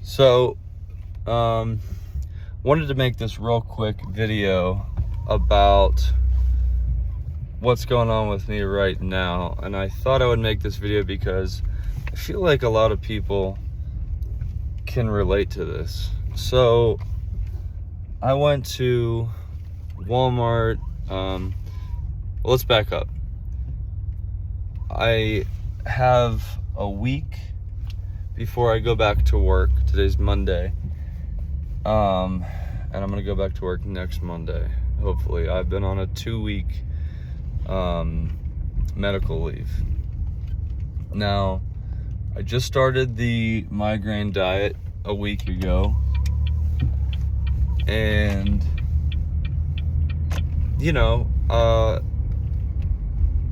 So, wanted to make this real quick video about what's going on with me right now. And I thought I would make this video because I feel like a lot of people can relate to this. So, I went to Walmart. Let's back up. I have a week before I go back to work. Today's Monday. And I'm gonna go back to work next Monday, hopefully. I've been on a 2-week medical leave. Now, I just started the migraine diet a week ago, and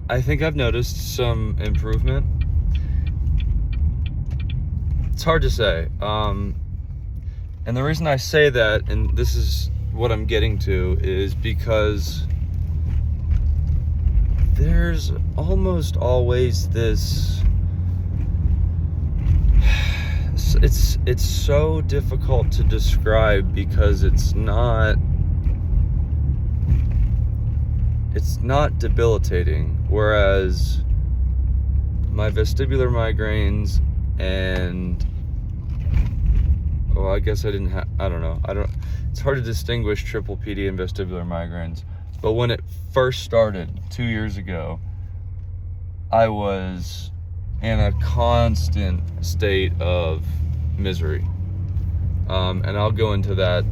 I think I've noticed some improvement. It's hard to say. And the reason I say that, and this is what I'm getting to, is because there's almost always this, it's so difficult to describe because it's not debilitating, whereas my vestibular migraines and I guess I don't know. It's hard to distinguish triple PD and vestibular migraines. But when it first started 2 years ago, I was in a constant state of misery. And I'll go into that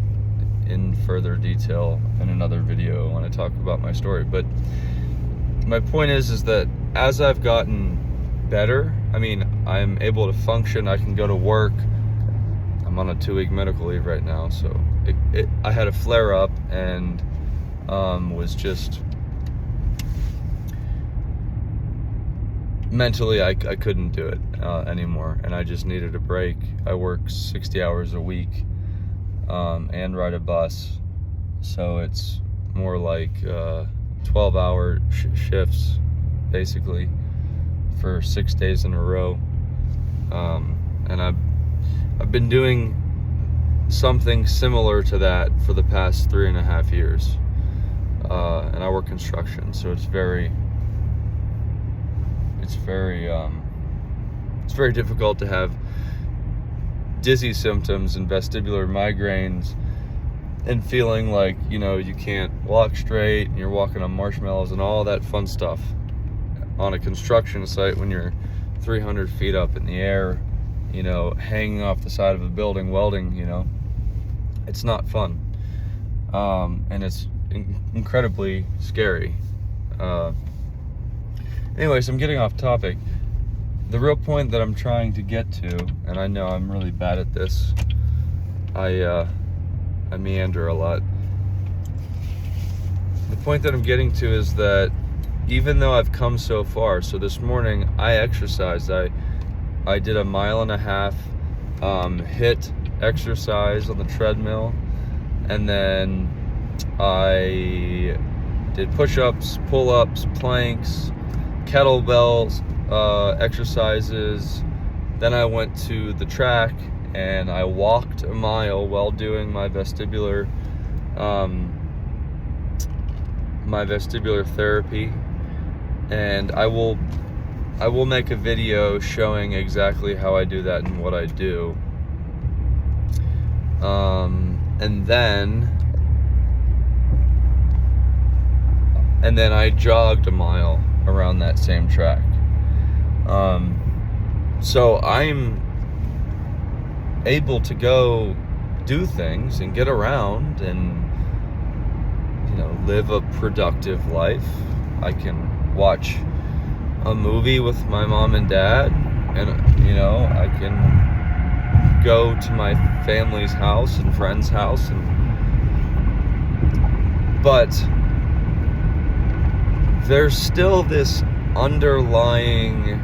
in further detail in another video when I talk about my story. But my point is that as I've gotten better, I'm able to function, I can go to work. I'm on a 2-week medical leave right now, so I had a flare-up and was just mentally I couldn't do it anymore, and I just needed a break. I work 60 hours a week and ride a bus, so it's more like 12-hour shifts basically for 6 days in a row, and I've been doing something similar to that for the past 3.5 years, and I work construction, so it's very difficult to have dizzy symptoms and vestibular migraines and feeling like you can't walk straight and you're walking on marshmallows and all that fun stuff on a construction site when you're 300 feet up in the air, hanging off the side of a building, welding. It's not fun, and it's incredibly scary. Anyways, I'm getting off topic. The real point that I'm trying to get to, and I know I'm really bad at this, I meander a lot. The point that I'm getting to is that even though I've come so far, so this morning I exercised. I did 1.5 miles HIIT exercise on the treadmill, and then I did push-ups, pull-ups, planks, kettlebells, exercises. Then I went to the track and I walked 1 mile while doing my vestibular therapy, and I will make a video showing exactly how I do that and what I do. And then I jogged 1 mile around that same track. So I'm able to go do things and get around and live a productive life. I can watch a movie with my mom and dad, and I can go to my family's house and friend's house, but there's still this underlying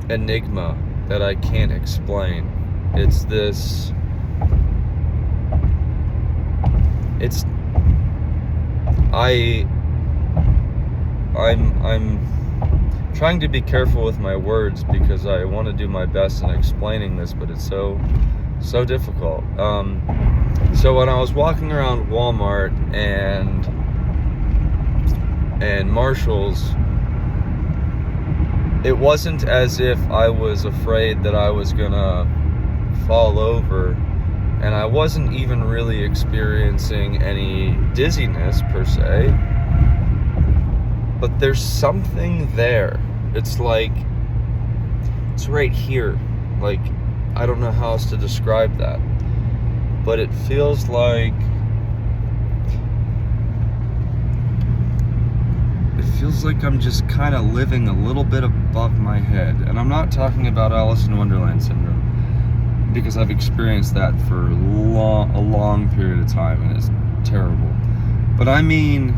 enigma that I can't explain. I'm trying to be careful with my words because I want to do my best in explaining this, but it's so So difficult. So when I was walking around Walmart and Marshall's, it wasn't as if I was afraid that I was gonna fall over, and I wasn't even really experiencing any dizziness per se, but there's something there. It's like, it's right here. Like, I don't know how else to describe that, but it feels like I'm just kind of living a little bit above my head. And I'm not talking about Alice in Wonderland syndrome, because I've experienced that for a long period of time, and it's terrible. But I mean,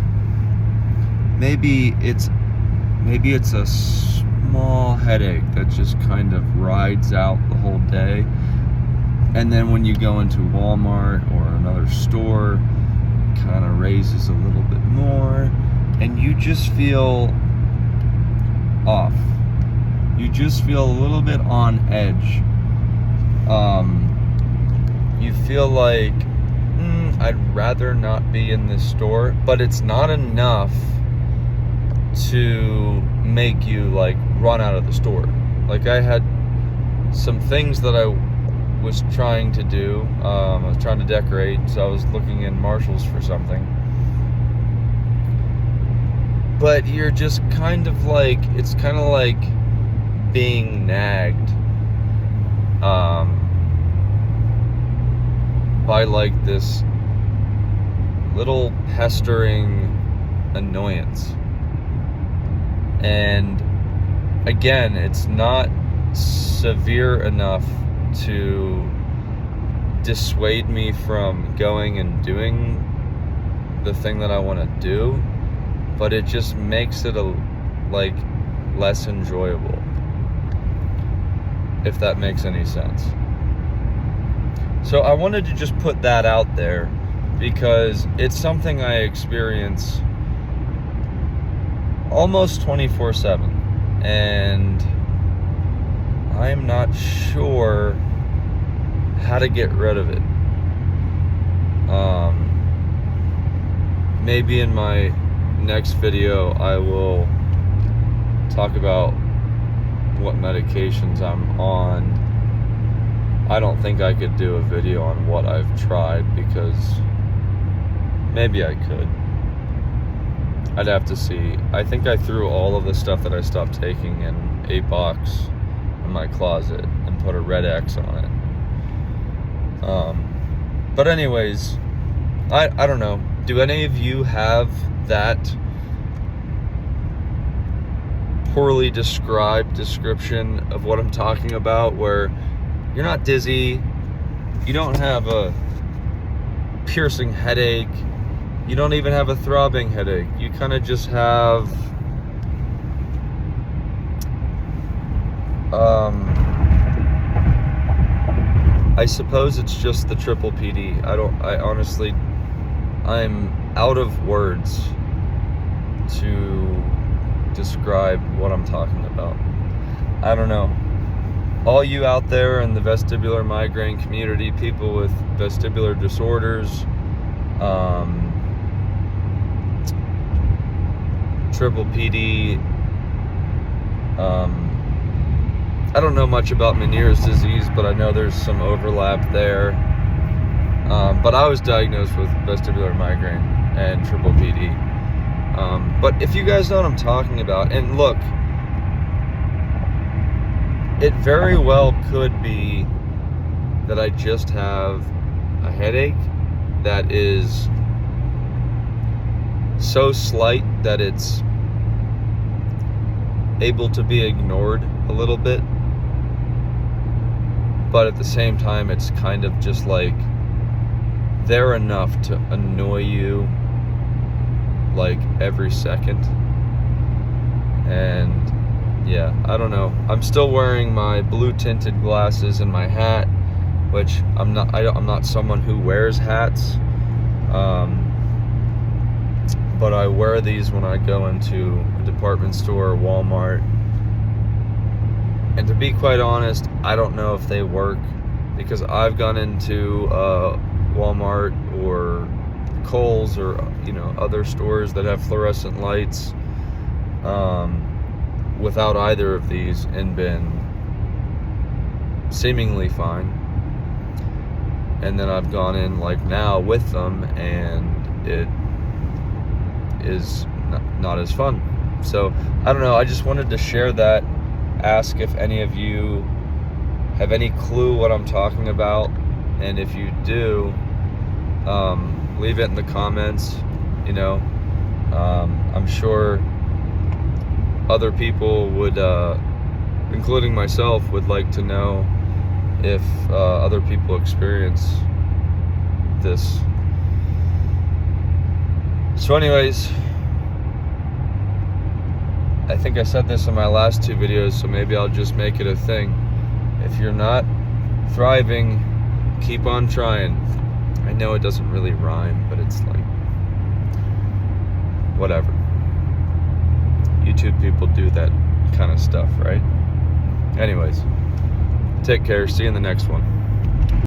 maybe it's a small headache that just kind of rides out the whole day, and then when you go into Walmart or another store, it kind of raises a little bit more, and you just feel off. You just feel a little bit on edge. You feel like, I'd rather not be in this store, but it's not enough to make you like run out of the store. Like, I had some things that I was trying to do. I was trying to decorate, so I was looking in Marshall's for something. But you're just kind of like, it's kind of like being nagged by like this little pestering annoyance. And again, it's not severe enough to dissuade me from going and doing the thing that I want to do, but it just makes it like less enjoyable, if that makes any sense. So I wanted to just put that out there, because it's something I experience almost 24/7, and I'm not sure how to get rid of it. Maybe in my next video I will talk about what medications I'm on. I don't think I could do a video on what I've tried, because maybe I could. I'd have to see. I think I threw all of the stuff that I stopped taking in a box in my closet and put a red X on it. But anyways, I don't know. Do any of you have that poorly described description of what I'm talking about, where you're not dizzy, you don't have a piercing headache, you don't even have a throbbing headache, you kind of just have I suppose it's just the triple PD. I'm out of words to describe what I'm talking about. I don't know. All you out there in the vestibular migraine community, people with vestibular disorders, triple PD, I don't know much about Meniere's disease, but I know there's some overlap there. But I was diagnosed with vestibular migraine and triple PD. But if you guys know what I'm talking about, and look, it very well could be that I just have a headache that is so slight that it's able to be ignored a little bit, but at the same time it's kind of just like they're enough to annoy you like every second. And yeah, I don't know. I'm still wearing my blue tinted glasses and my hat, which I'm not someone who wears hats, but I wear these when I go into a department store or Walmart. And to be quite honest, I don't know if they work because I've gone into Walmart or Kohl's or other stores that have fluorescent lights without either of these and been seemingly fine. And then I've gone in like now with them and it is not as fun. So I don't know, I just wanted to share that, ask if any of you have any clue what I'm talking about, and if you do, leave it in the comments. I'm sure other people would, including myself, would like to know if other people experience this. So anyways, I think I said this in my last 2 videos, so maybe I'll just make it a thing. If you're not thriving, keep on trying. I know it doesn't really rhyme, but it's like, whatever. YouTube people do that kind of stuff, right? Anyways, take care. See you in the next one.